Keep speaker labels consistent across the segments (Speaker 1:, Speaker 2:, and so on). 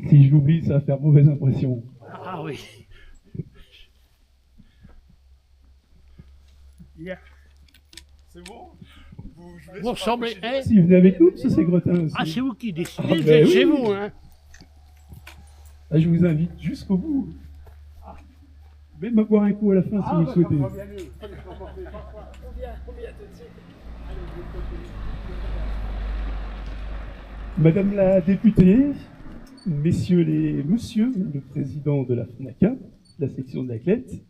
Speaker 1: Si je l'oublie, ça va faire mauvaise impression.
Speaker 2: Ah oui. Yeah.
Speaker 3: C'est bon?
Speaker 2: Vous ressemblez. Hein?
Speaker 1: Si, venez avec nous, ça c'est Gretin aussi.
Speaker 2: Ah, c'est vous qui décidez,
Speaker 1: Ah,
Speaker 2: vous
Speaker 1: ben
Speaker 2: êtes
Speaker 1: oui.
Speaker 2: chez vous, hein?
Speaker 1: Ah, je vous invite jusqu'au bout. Même à boire un coup à la fin si vous le souhaitez. Madame la députée, monsieur le président de la FNACA, la section de la Clette,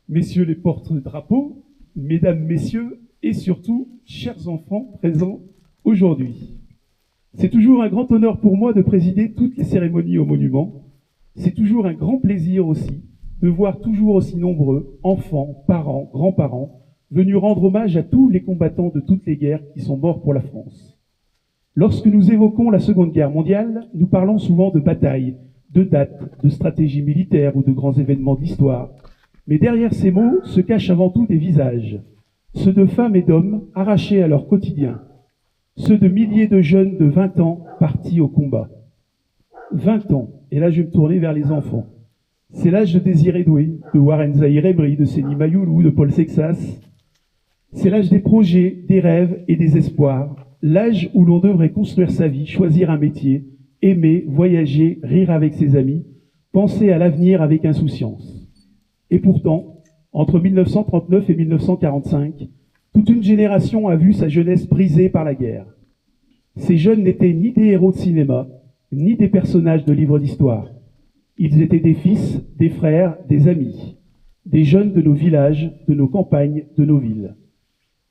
Speaker 1: messieurs les porte-drapeaux, mesdames, messieurs, et surtout, chers enfants présents aujourd'hui. C'est toujours un grand honneur pour moi de présider toutes les cérémonies au monument. C'est toujours un grand plaisir aussi de voir toujours aussi nombreux, enfants, parents, grands-parents, venus rendre hommage à tous les combattants de toutes les guerres qui sont morts pour la France. Lorsque nous évoquons la Seconde Guerre mondiale, nous parlons souvent de batailles, de dates, de stratégies militaires ou de grands événements d'histoire. Mais derrière ces mots se cachent avant tout des visages, ceux de femmes et d'hommes arrachés à leur quotidien, ceux de milliers de jeunes de 20 ans partis au combat. 20 ans, et là je vais me tourner vers les enfants. C'est l'âge de Désiré Doué, de Warren Zahir Emery, de Séni Mayoulou, de Paul Sexas. C'est l'âge des projets, des rêves et des espoirs. L'âge où l'on devrait construire sa vie, choisir un métier, aimer, voyager, rire avec ses amis, penser à l'avenir avec insouciance. Et pourtant, entre 1939 et 1945, toute une génération a vu sa jeunesse brisée par la guerre. Ces jeunes n'étaient ni des héros de cinéma, ni des personnages de livres d'histoire. Ils étaient des fils, des frères, des amis, des jeunes de nos villages, de nos campagnes, de nos villes.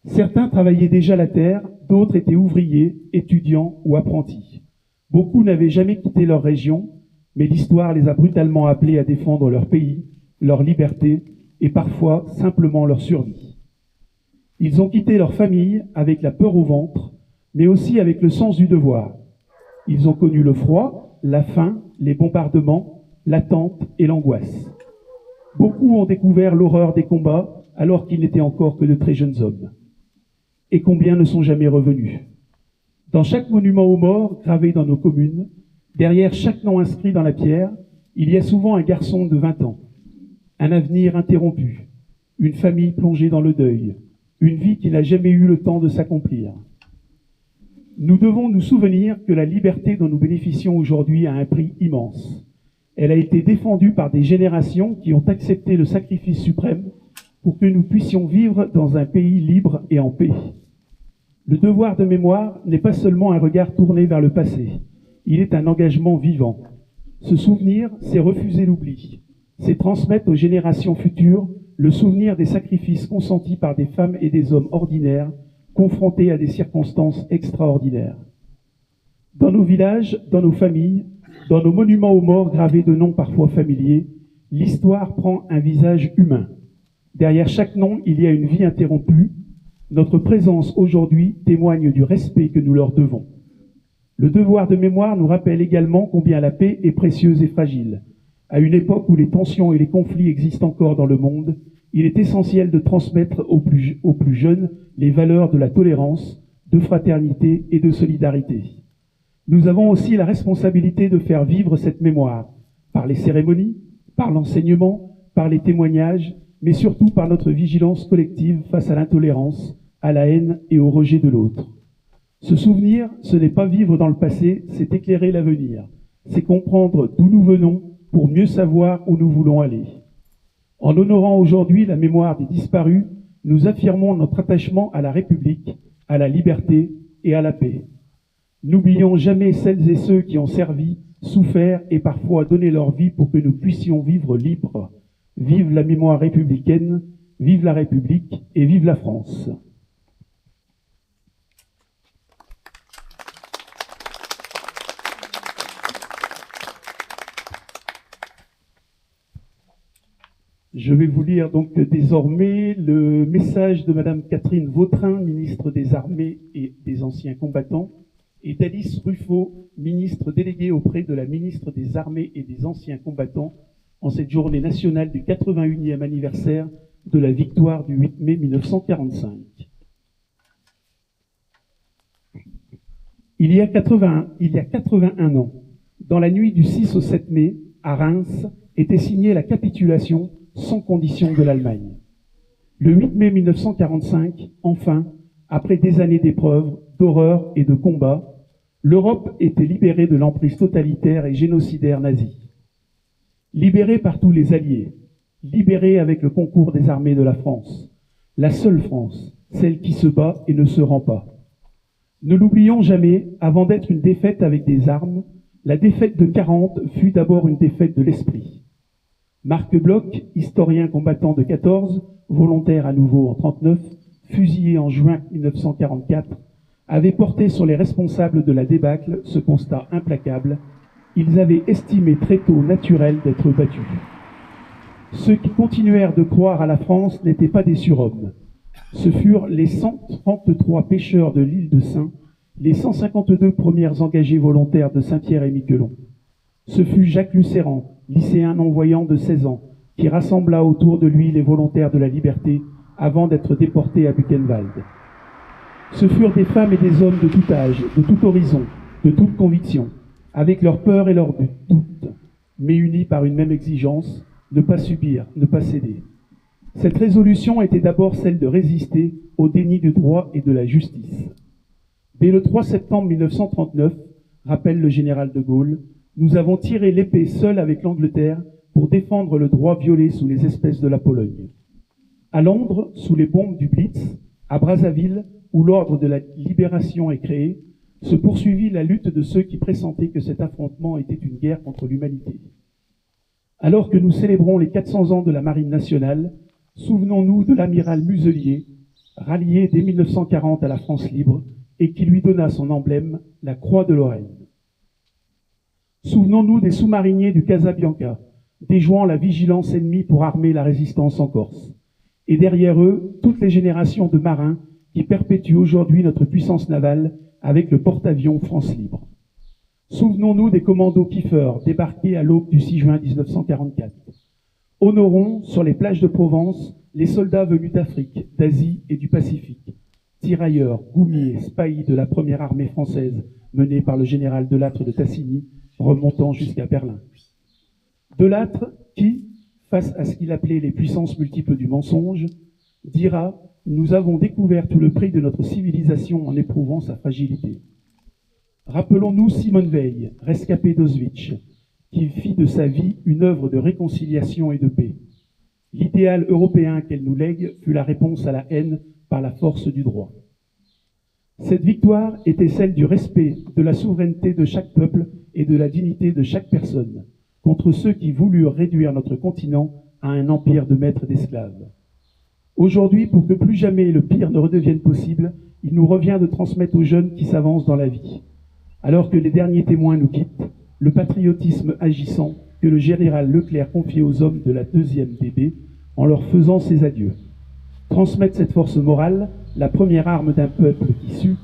Speaker 1: Certains travaillaient déjà la terre, d'autres étaient ouvriers, étudiants ou apprentis. Beaucoup n'avaient jamais quitté leur région, mais l'histoire les a brutalement appelés à défendre leur pays, leur liberté et parfois simplement leur survie. Ils ont quitté leur famille avec la peur au ventre, mais aussi avec le sens du devoir. Ils ont connu le froid, la faim, les bombardements, l'attente et l'angoisse. Beaucoup ont découvert l'horreur des combats alors qu'ils n'étaient encore que de très jeunes hommes. Et combien ne sont jamais revenus? Dans chaque monument aux morts gravé dans nos communes, derrière chaque nom inscrit dans la pierre, il y a souvent un garçon de 20 ans, un avenir interrompu, une famille plongée dans le deuil, une vie qui n'a jamais eu le temps de s'accomplir. Nous devons nous souvenir que la liberté dont nous bénéficions aujourd'hui a un prix immense. Elle a été défendue par des générations qui ont accepté le sacrifice suprême pour que nous puissions vivre dans un pays libre et en paix. Le devoir de mémoire n'est pas seulement un regard tourné vers le passé, il est un engagement vivant. Se souvenir, c'est refuser l'oubli, c'est transmettre aux générations futures le souvenir des sacrifices consentis par des femmes et des hommes ordinaires, confrontés à des circonstances extraordinaires. Dans nos villages, dans nos familles, dans nos monuments aux morts gravés de noms parfois familiers, l'histoire prend un visage humain. Derrière chaque nom, il y a une vie interrompue. Notre présence aujourd'hui témoigne du respect que nous leur devons. Le devoir de mémoire nous rappelle également combien la paix est précieuse et fragile. À une époque où les tensions et les conflits existent encore dans le monde, il est essentiel de transmettre aux plus jeunes les valeurs de la tolérance, de fraternité et de solidarité. Nous avons aussi la responsabilité de faire vivre cette mémoire, par les cérémonies, par l'enseignement, par les témoignages, mais surtout par notre vigilance collective face à l'intolérance, à la haine et au rejet de l'autre. Se souvenir, ce n'est pas vivre dans le passé, c'est éclairer l'avenir. C'est comprendre d'où nous venons pour mieux savoir où nous voulons aller. En honorant aujourd'hui la mémoire des disparus, nous affirmons notre attachement à la République, à la liberté et à la paix. N'oublions jamais celles et ceux qui ont servi, souffert et parfois donné leur vie pour que nous puissions vivre libres. Vive la mémoire républicaine, vive la République et vive la France. Je vais vous lire donc désormais le message de Madame Catherine Vautrin, ministre des Armées et des Anciens Combattants, et d'Alice Ruffo, ministre déléguée auprès de la ministre des Armées et des Anciens Combattants, en cette journée nationale du 81e anniversaire de la victoire du 8 mai 1945. Il y a 81 ans, Dans la nuit du 6 au 7 mai, à Reims, était signée la capitulation sans condition de l'Allemagne. Le 8 mai 1945, enfin, après des années d'épreuves, d'horreurs et de combats, l'Europe était libérée de l'emprise totalitaire et génocidaire nazie. Libérée par tous les alliés, libérée avec le concours des armées de la France, la seule France, celle qui se bat et ne se rend pas. Ne l'oublions jamais, avant d'être une défaite avec des armes, la défaite de 40 fut d'abord une défaite de l'esprit. Marc Bloch, historien combattant de 14, volontaire à nouveau en 39, fusillé en juin 1944, avait porté sur les responsables de la débâcle ce constat implacable: ils avaient estimé très tôt naturel d'être battus. Ceux qui continuèrent de croire à la France n'étaient pas des surhommes. Ce furent les 133 pêcheurs de l'île de Saint, les 152 premiers engagés volontaires de Saint-Pierre et Miquelon. Ce fut Jacques Lucéran, lycéen non-voyant de 16 ans, qui rassembla autour de lui les volontaires de la liberté avant d'être déportés à Buchenwald. Ce furent des femmes et des hommes de tout âge, de tout horizon, de toute conviction, avec leurs peurs et leurs doutes, mais unis par une même exigence: ne pas subir, ne pas céder. Cette résolution était d'abord celle de résister au déni du droit et de la justice. Dès le 3 septembre 1939, rappelle le général de Gaulle, nous avons tiré l'épée seul avec l'Angleterre pour défendre le droit violé sous les espèces de la Pologne. À Londres, sous les bombes du Blitz, à Brazzaville, où l'ordre de la libération est créé, se poursuivit la lutte de ceux qui pressentaient que cet affrontement était une guerre contre l'humanité. Alors que nous célébrons les 400 ans de la Marine nationale, souvenons-nous de l'amiral Muselier, rallié dès 1940 à la France libre et qui lui donna son emblème, la Croix de Lorraine. Souvenons-nous des sous-mariniers du Casabianca, déjouant la vigilance ennemie pour armer la résistance en Corse. Et derrière eux, toutes les générations de marins qui perpétuent aujourd'hui notre puissance navale avec le porte-avions France Libre. Souvenons-nous des commandos Kiefer débarqués à l'aube du 6 juin 1944. Honorons sur les plages de Provence les soldats venus d'Afrique, d'Asie et du Pacifique, tirailleurs, goumiers, spahis de la première armée française menée par le général Delattre de Tassigny, remontant jusqu'à Berlin. Delattre qui, face à ce qu'il appelait les puissances multiples du mensonge, dira: nous avons découvert tout le prix de notre civilisation en éprouvant sa fragilité. Rappelons-nous Simone Veil, rescapée d'Auschwitz, qui fit de sa vie une œuvre de réconciliation et de paix. L'idéal européen qu'elle nous lègue fut la réponse à la haine par la force du droit. Cette victoire était celle du respect de la souveraineté de chaque peuple et de la dignité de chaque personne, contre ceux qui voulurent réduire notre continent à un empire de maîtres d'esclaves. Aujourd'hui, pour que plus jamais le pire ne redevienne possible, il nous revient de transmettre aux jeunes qui s'avancent dans la vie. Alors que les derniers témoins nous quittent, le patriotisme agissant que le général Leclerc confiait aux hommes de la 2e DB en leur faisant ses adieux. Transmettre cette force morale, la première arme d'un peuple qui sut,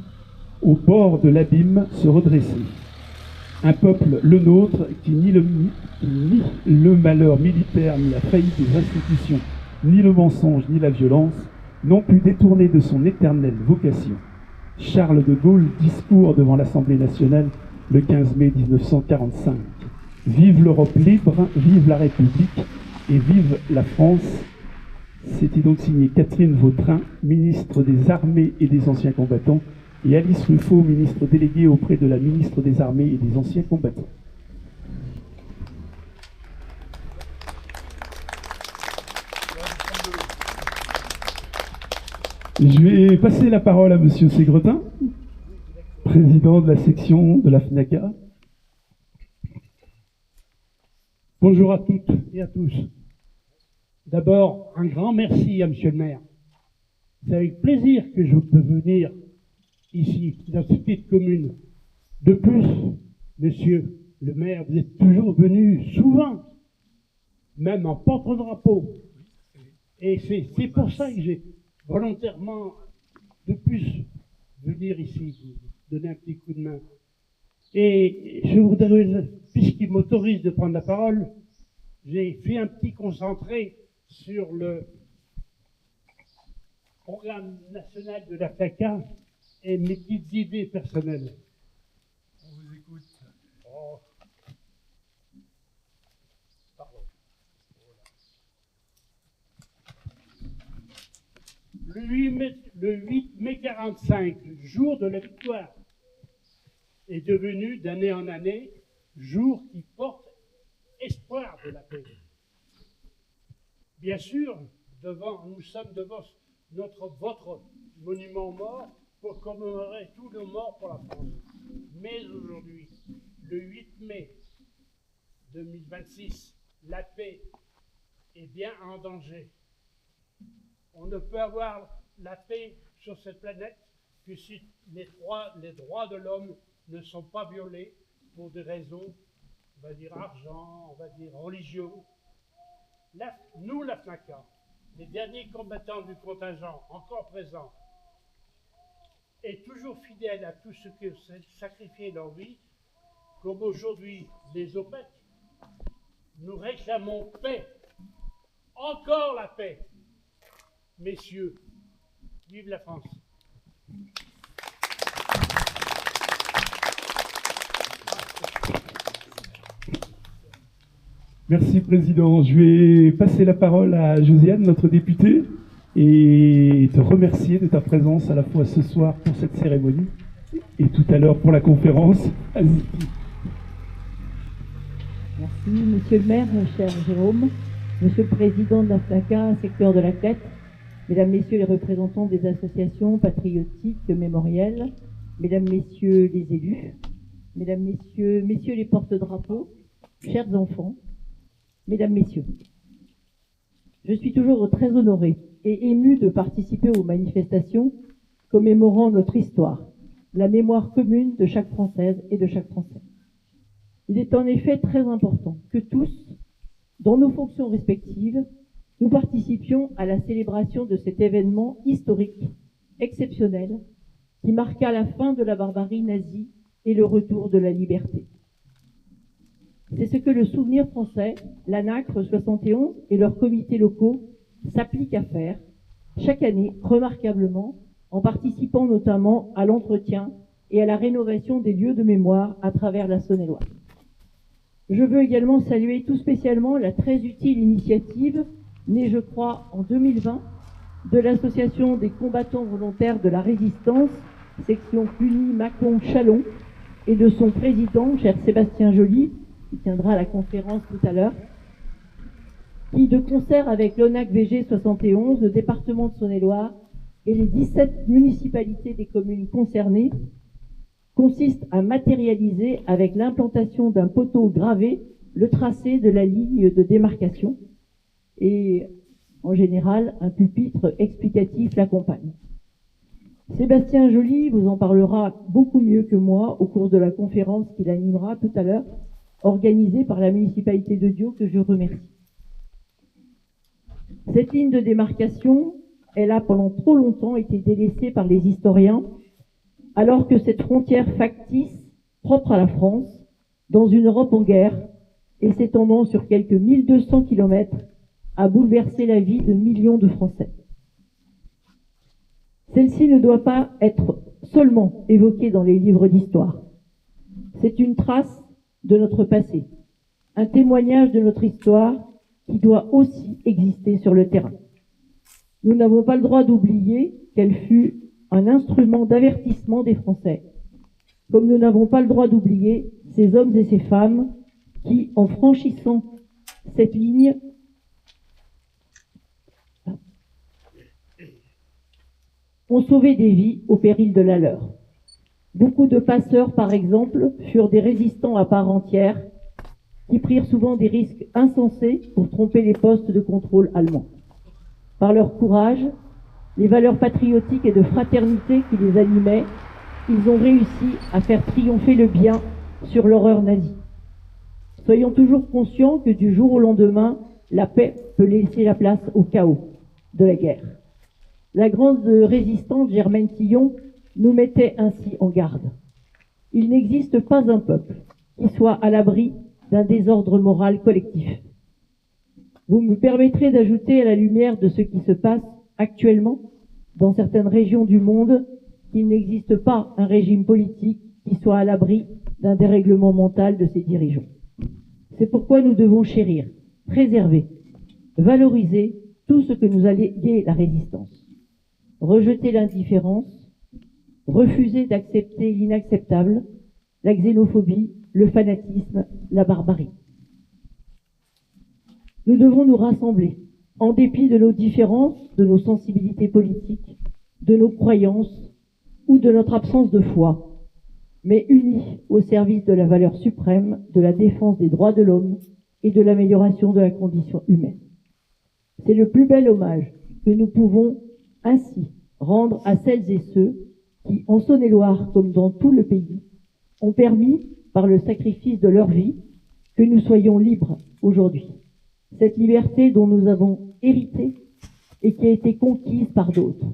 Speaker 1: au bord de l'abîme, se redresser. Un peuple, le nôtre, qui ni le malheur militaire, ni la faillite des institutions, ni le mensonge, ni la violence, n'ont pu détourner de son éternelle vocation. Charles de Gaulle, discours devant l'Assemblée nationale le 15 mai 1945. Vive l'Europe libre, vive la République et vive la France. C'était donc signé Catherine Vautrin, ministre des Armées et des Anciens Combattants, et Alice Ruffo, ministre déléguée auprès de la ministre des Armées et des Anciens Combattants. Je vais passer la parole à Monsieur Ségretin, président de la section de la FNACA.
Speaker 2: Bonjour à toutes et à tous. D'abord, un grand merci à Monsieur le maire. C'est avec plaisir que je peux venir ici, dans cette petite commune. De plus, Monsieur le maire, vous êtes toujours venu souvent, même en porte-drapeau. Et c'est pour ça que j'ai volontairement de plus venir ici, vous donner un petit coup de main. Et je voudrais, puisqu'il m'autorise de prendre la parole, j'ai fait un petit concentré sur le programme national de la FNACA et mes petites idées personnelles.
Speaker 3: On vous écoute.
Speaker 2: Oh, le 8 mai 45, jour de la victoire, est devenu d'année en année jour qui porte espoir de la paix. Bien sûr, nous sommes devant votre monument aux morts pour commémorer tous nos morts pour la France. Mais aujourd'hui, le 8 mai 2026, la paix est bien en danger. On ne peut avoir la paix sur cette planète que si les droits de l'homme ne sont pas violés pour des raisons, on va dire argent, on va dire religion. Nous, la FNACA, les derniers combattants du contingent encore présents, et toujours fidèles à tout ce que c'est sacrifié leur vie, comme aujourd'hui les OPEC, nous réclamons paix, encore la paix. Messieurs, vive la France.
Speaker 1: Merci, Président. Je vais passer la parole à Josiane, notre députée, et te remercier de ta présence à la fois ce soir pour cette cérémonie et tout à l'heure pour la conférence. Vas-y.
Speaker 4: Merci, Monsieur le maire, cher Jérôme, Monsieur le Président de la FNACA, secteur de la Clette, Mesdames, Messieurs les représentants des associations patriotiques mémorielles, Mesdames, Messieurs les élus, Mesdames, Messieurs les porte-drapeaux, chers enfants, Mesdames, Messieurs. Je suis toujours très honorée et émue de participer aux manifestations commémorant notre histoire, la mémoire commune de chaque Française et de chaque Français. Il est en effet très important que tous, dans nos fonctions respectives, nous participions à la célébration de cet événement historique, exceptionnel, qui marqua la fin de la barbarie nazie et le retour de la liberté. C'est ce que le Souvenir français, l'ANACRE 71 et leurs comités locaux s'appliquent à faire chaque année remarquablement, en participant notamment à l'entretien et à la rénovation des lieux de mémoire à travers la Saône-et-Loire. Je veux également saluer tout spécialement la très utile initiative, née je crois en 2020, de l'Association des combattants volontaires de la résistance, section Cluny-Mâcon-Châlons, et de son président, cher Sébastien Joly, qui tiendra la conférence tout à l'heure, qui, de concert avec l'ONAC VG 71, le département de Saône-et-Loire et les 17 municipalités des communes concernées, consiste à matérialiser avec l'implantation d'un poteau gravé le tracé de la ligne de démarcation et, en général, un pupitre explicatif l'accompagne. Sébastien Joly vous en parlera beaucoup mieux que moi au cours de la conférence qu'il animera tout à l'heure, organisée par la municipalité de Diau, que je remercie. Cette ligne de démarcation, elle a pendant trop longtemps été délaissée par les historiens, alors que cette frontière factice, propre à la France, dans une Europe en guerre, et s'étendant sur quelques 1200 kilomètres, a bouleversé la vie de millions de Français. Celle-ci ne doit pas être seulement évoquée dans les livres d'histoire. C'est une trace de notre passé, un témoignage de notre histoire qui doit aussi exister sur le terrain. Nous n'avons pas le droit d'oublier qu'elle fut un instrument d'avertissement des Français, comme nous n'avons pas le droit d'oublier ces hommes et ces femmes qui, en franchissant cette ligne, ont sauvé des vies au péril de la leur. Beaucoup de passeurs, par exemple, furent des résistants à part entière, qui prirent souvent des risques insensés pour tromper les postes de contrôle allemands. Par leur courage, les valeurs patriotiques et de fraternité qui les animaient, ils ont réussi à faire triompher le bien sur l'horreur nazie. Soyons toujours conscients que du jour au lendemain, la paix peut laisser la place au chaos de la guerre. La grande résistante Germaine Tillon nous mettait ainsi en garde. Il n'existe pas un peuple qui soit à l'abri d'un désordre moral collectif. Vous me permettrez d'ajouter à la lumière de ce qui se passe actuellement dans certaines régions du monde qu'il n'existe pas un régime politique qui soit à l'abri d'un dérèglement mental de ses dirigeants. C'est pourquoi nous devons chérir, préserver, valoriser tout ce que nous a légué la résistance. rejeter l'indifférence, refuser d'accepter l'inacceptable, la xénophobie, le fanatisme, la barbarie. Nous devons nous rassembler, en dépit de nos différences, de nos sensibilités politiques, de nos croyances ou de notre absence de foi, mais unis au service de la valeur suprême, de la défense des droits de l'homme et de l'amélioration de la condition humaine. C'est le plus bel hommage que nous pouvons ainsi rendre à celles et ceux qui, en Saône-et-Loire comme dans tout le pays, ont permis, par le sacrifice de leur vie, que nous soyons libres aujourd'hui. Cette liberté dont nous avons hérité et qui a été conquise par d'autres.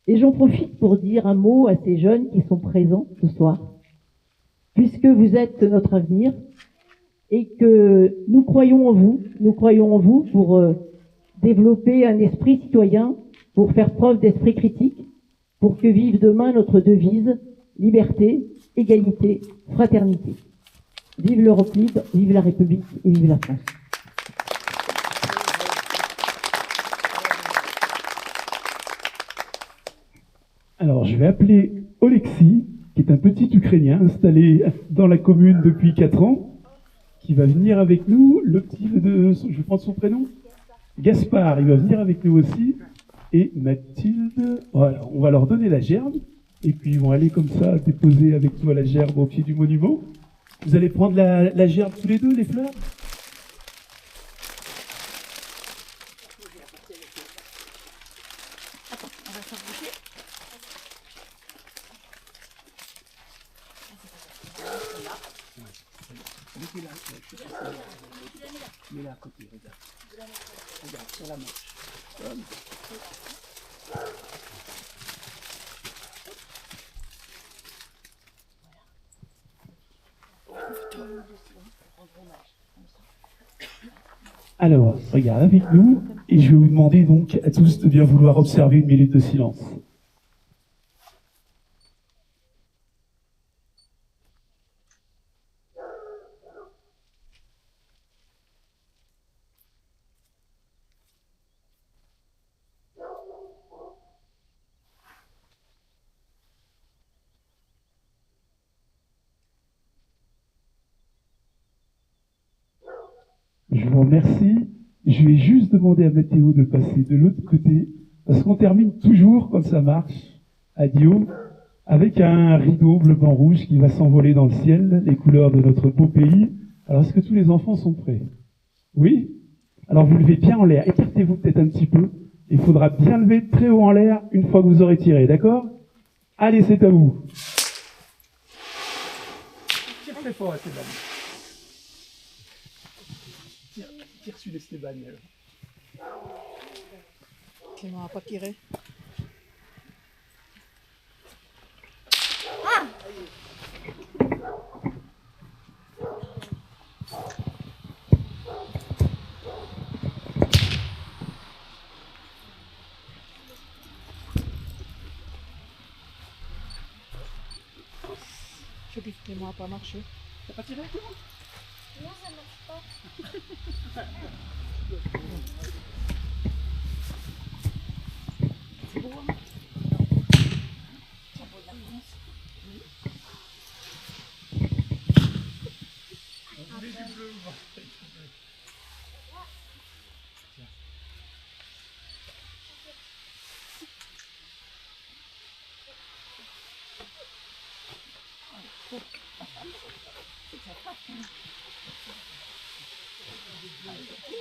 Speaker 4: Et j'en profite pour dire un mot à ces jeunes qui sont présents ce soir, puisque vous êtes notre avenir et que nous croyons en vous pour développer un esprit citoyen, pour faire preuve d'esprit critique, pour que vive demain notre devise, liberté, égalité, fraternité. Vive l'Europe libre, vive la République et vive la France.
Speaker 1: Alors, je vais appeler Oleksiy, qui est un petit Ukrainien installé dans la commune depuis 4 ans, qui va venir avec nous. Le petit je vais prendre son prénom, Gaspard, il va venir avec nous aussi. Et Mathilde, voilà, on va leur donner la gerbe. Et puis ils vont aller comme ça déposer avec toi la gerbe au pied du monument. Vous allez prendre la gerbe tous les deux, les fleurs? Mets-la à côté, regarde. Regarde, sur la manche. Alors, regarde avec nous, et je vais vous demander donc à tous de bien vouloir observer 1 minute de silence. Je vous remercie. Je vais juste demander à Mathéo de passer de l'autre côté, parce qu'on termine toujours, comme ça marche, à Dio, avec un rideau bleu, blanc, rouge qui va s'envoler dans le ciel, les couleurs de notre beau pays. Alors, est-ce que tous les enfants sont prêts? Oui? Alors, vous levez bien en l'air. Écartez-vous peut-être un petit peu. Il faudra bien lever très haut en l'air une fois que vous aurez tiré, d'accord? Allez, c'est à vous. Tire très fort, Esteban. Tire sur Esteban.
Speaker 5: Clément n'a pas tiré. Je dis que Clément n'a pas marché.
Speaker 1: T'as pas tiré, Clément?
Speaker 6: Non, ça marche pas.
Speaker 5: C'est beau, hein?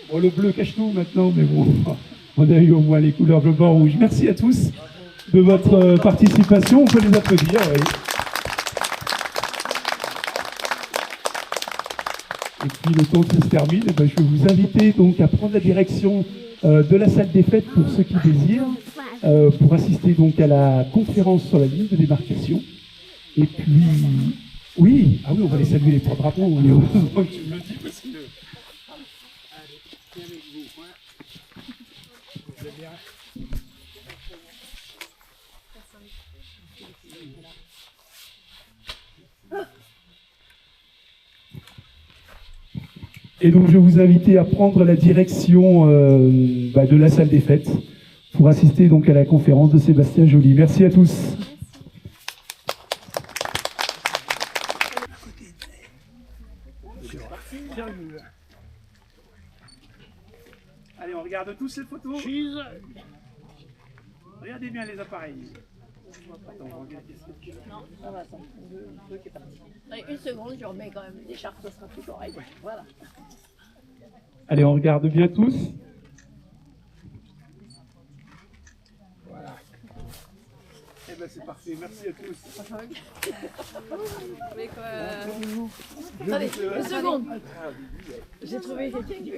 Speaker 1: Bon, le bleu cache tout maintenant, mais bon, on a eu au moins les couleurs bleu, blanc, rouge. Merci à tous de votre participation. On peut les applaudir, oui. Et puis le temps qui se termine, je vais vous inviter donc à prendre la direction de la salle des fêtes pour ceux qui désirent, pour assister donc à la conférence sur la ligne de démarcation. Et puis, oui, ah oui, on va aller saluer les porte-drapeaux. On est heureusement que tu me le dis parce que... Et donc je vais vous inviter à prendre la direction de la salle des fêtes pour assister donc à la conférence de Sébastien Joly. Merci à tous. Allez, on regarde tous ces photos. Regardez bien les appareils. Attends, on regarde.
Speaker 4: Non, ça va, ça. Le truc est parti. Allez, une seconde, je remets quand même l'écharpe, ça sera plus correct. Ouais. Voilà.
Speaker 1: Allez, on regarde bien tous. Voilà. Eh ben c'est parfait, merci à tous.
Speaker 4: Allez, une seconde. J'ai trouvé quelqu'un qui